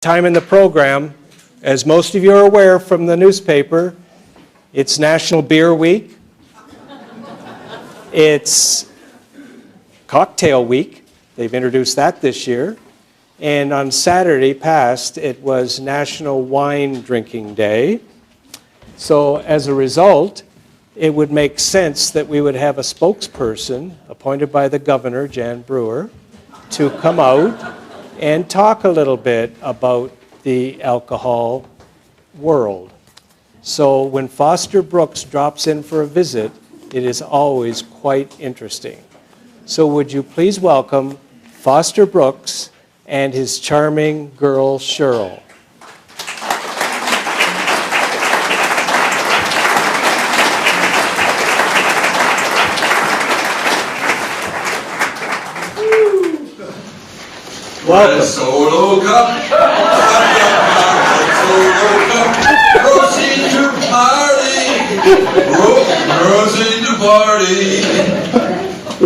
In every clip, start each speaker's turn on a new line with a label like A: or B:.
A: Time in the program, as most of you are aware from the newspaper, it's National Beer Week. It's Cocktail Week. They've introduced that this year. And on Saturday past, it was National Wine Drinking Day. So as a result, it would make sense that we would have a spokesperson appointed by the governor, Jan Brewer, to come out and talk a little bit about the alcohol world. So when Foster Brooks drops in for a visit, it is always quite interesting. So would you please welcome Foster Brooks and his charming girl, Cheryl. Welcome.
B: Solo cup, solo cup, proceed to party, proceed to party.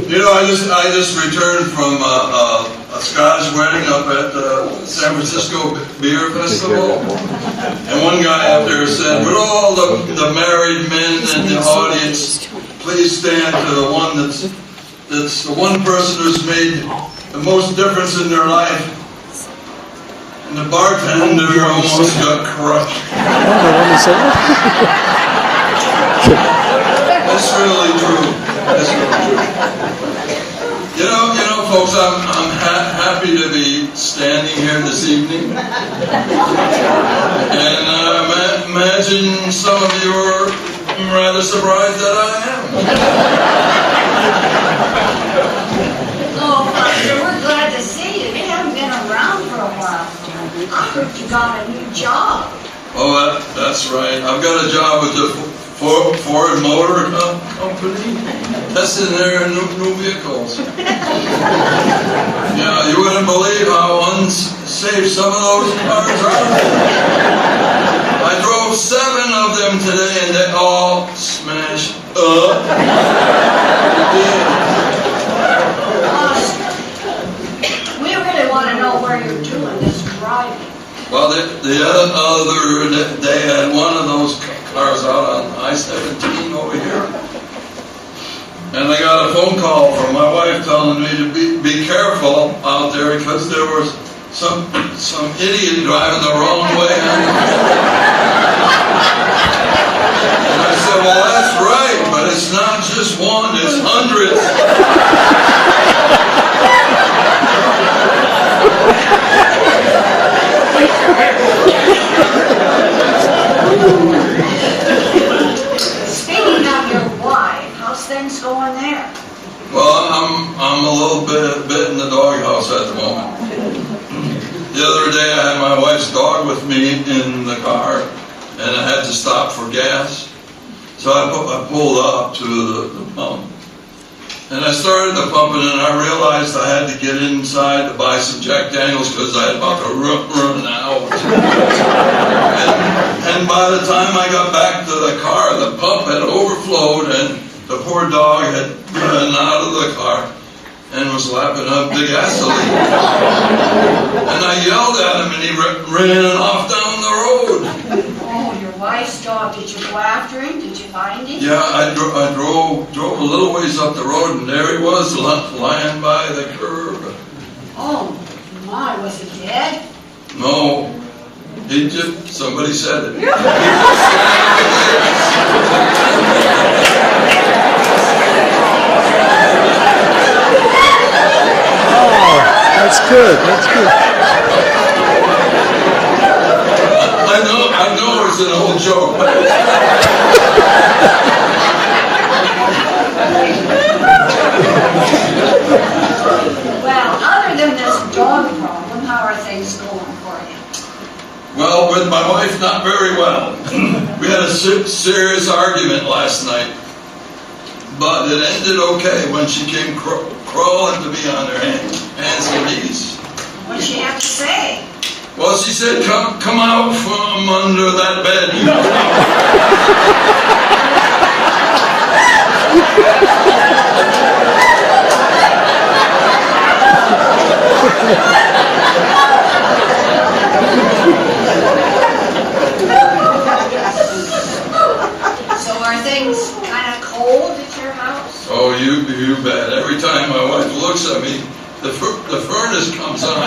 B: You know, I just returned from a Scottish wedding up at the San Francisco Beer Festival, and one guy up there said, "Would all the married men in the audience please stand to the one that's the one person who's made the most difference in their life." And the bartender almost got crushed. That's really true. That's really true. You know, folks, I'm happy to be standing here this evening. And imagine some of you are rather surprised that I am.
C: Oh, Foster, we're glad to see you. You haven't been around for a while. I heard you got a new job.
B: Oh, that's right. I've got a job with the Ford Motor Company. That's in their new vehicles. Yeah, you wouldn't believe how unsafe some of those cars are. I drove 7 of them today and they all smashed up.
C: We really want to know where you're doing this driving.
B: Well, the other day I had one of those cars out on I-17 over here. And I got a phone call from my wife telling me to be careful out there because there was some idiot driving the wrong way. And I said, well, that's right, but it's not just one, it's hundreds.
C: Speaking of your wife, how's things going there?
B: Well, I'm a little bit in the doghouse at the moment. The other day I had my wife's dog with me in the car, and I had to stop for gas. So I pulled up to the pump, and I started the pumping, and I realized I had to get inside to buy some Jack Daniels because I had about to run out. And by the time I got back to the car, the pump had overflowed, and the poor dog had run out of the car and was lapping up the gasoline. And I yelled at him, and he ran off down the road.
C: Oh, your wife's dog. Did you go after him? Did you find him?
B: Yeah, I drove a little ways up the road, and there he was lying by the curb.
C: Oh, my. Was he dead?
B: No, he just, somebody said it.
A: That's good, that's good.
B: I know it's an old joke.
C: Well, other than this dog problem, how are things going for you?
B: Well, with my wife, not very well. We had a serious argument last night, but it ended okay when she came crawling to me on her hands and knees.
C: What did she have to say?
B: Well, she said, come out from under that bed. time my wife looks at me, the furnace comes on.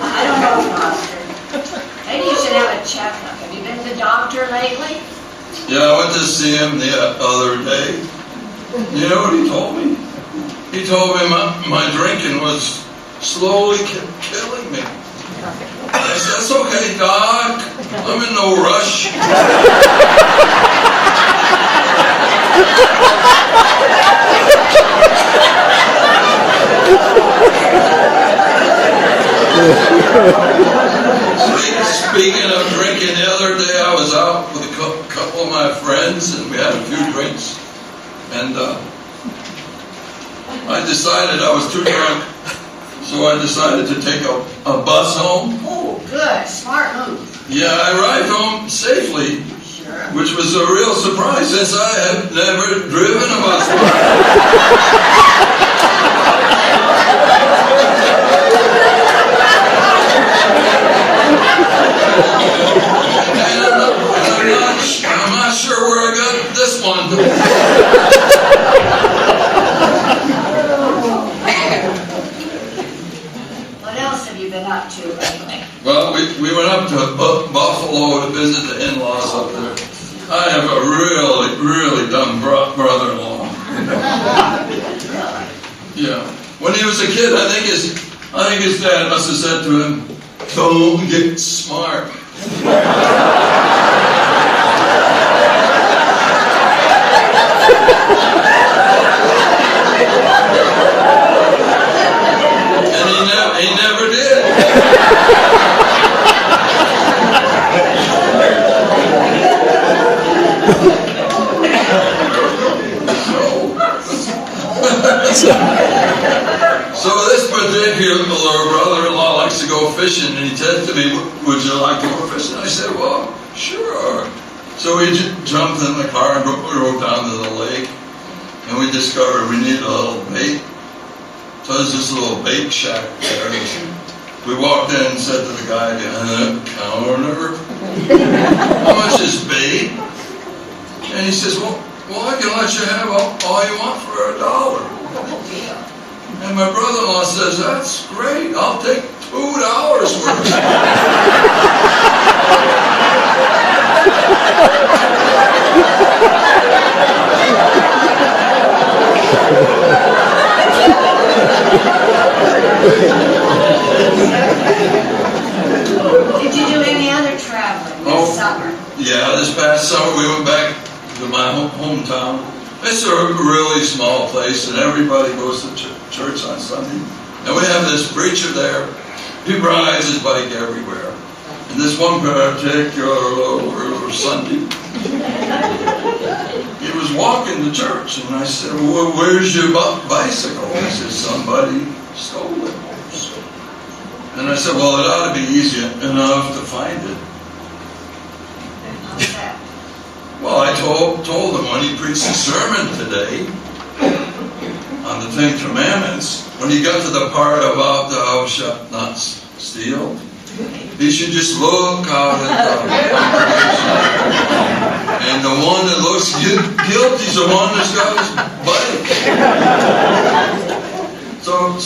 C: I don't know, Foster. Maybe you should have a checkup. Have you been to the doctor lately?
B: Yeah, I went to see him the other day. You know what he told me? He told me my drinking was slowly killing me. I said, "That's okay, Doc. I'm in no rush." Speaking of drinking, the other day I was out with a couple of my friends and we had a few drinks, and I decided I was too drunk, so I decided to take a bus home.
C: Oh, good. Smart move.
B: Yeah, I arrived home safely,
C: Sure.
B: which was a real surprise since I had never driven a bus before. I'm not sure where I got this one.
C: What else have you been up to lately?
B: Well, we went up to Buffalo to visit the in-laws up there. I have a really, really dumb brother-in-law. Yeah. When he was a kid, I think his dad must have said to him, "Don't get smart." And he never did. So this particular brother-in-law likes to go fishing, and he said to me, "Would you like to go fishing?" I said, "Well, sure." So we jumped in the car and drove down to the lake, and we discovered we needed a little bait. So there's this little bait shack there. We walked in and said to the guy behind the counter, "How much is bait?" And he says, well, I can let you have all you want for $1. And my brother-in-law says, "That's great. I'll take $2 worth."
C: Did you do any other traveling this summer?
B: Yeah, this past summer we went back to my hometown. It's a really small place, and everybody goes to church on Sunday. And we have this preacher there. He rides his bike everywhere. And this one particular Sunday, he was walking to church, and I said, "Well, where's your bicycle?" He said, "Somebody stole it." And I said, "Well, it ought to be easy enough to find it."
C: How's that?
B: Well, I told him when he preached the sermon today on the Ten Commandments, when he got to the part about thou shalt not steal, he should just look out at the congregation. And the one that looks guilty is the one that's got his bike.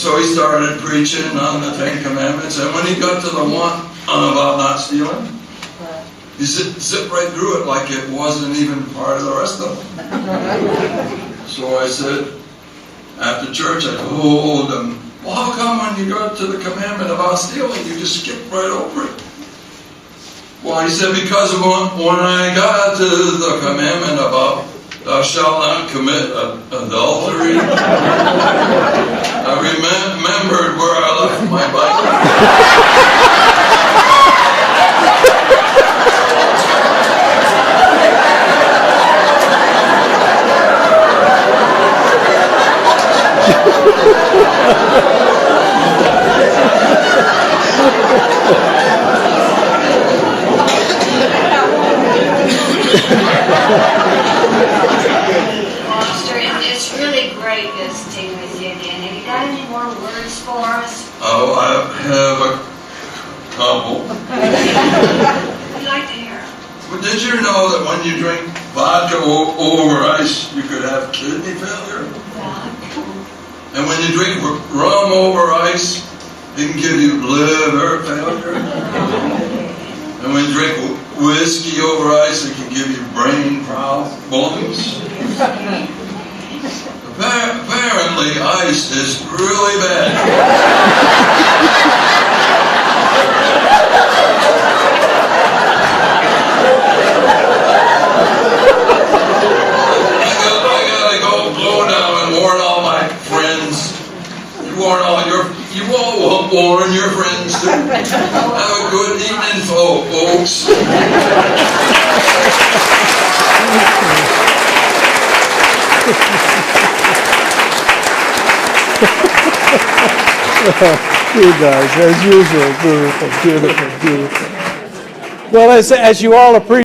B: So he started preaching on the Ten Commandments, and when he got to the one about not stealing, he zipped right through it like it wasn't even part of the rest of them. So I said, after church, I told him, "Well, how come when you got to the commandment about stealing, you just skipped right over it?" Well, he said, "Because when I got to the commandment about thou shalt not commit adultery, I remembered where I left my bike."
C: Foster, it's really great visiting with you again. Have you got any more words for us?
B: Oh, I have a couple.
C: I'd like to hear 'em.
B: But did you know that when you drink vodka over ice, you could have kidney failure? And when you drink rum over ice, it can give you liver failure. And when you drink whiskey over ice, it can give you brain problems. Apparently, ice is really bad. I gotta go blow now and warn all my friends. You all warn your friends too. Have a good evening, folks.
A: He does, as usual. Beautiful, beautiful, beautiful. Well, as you all appreciate.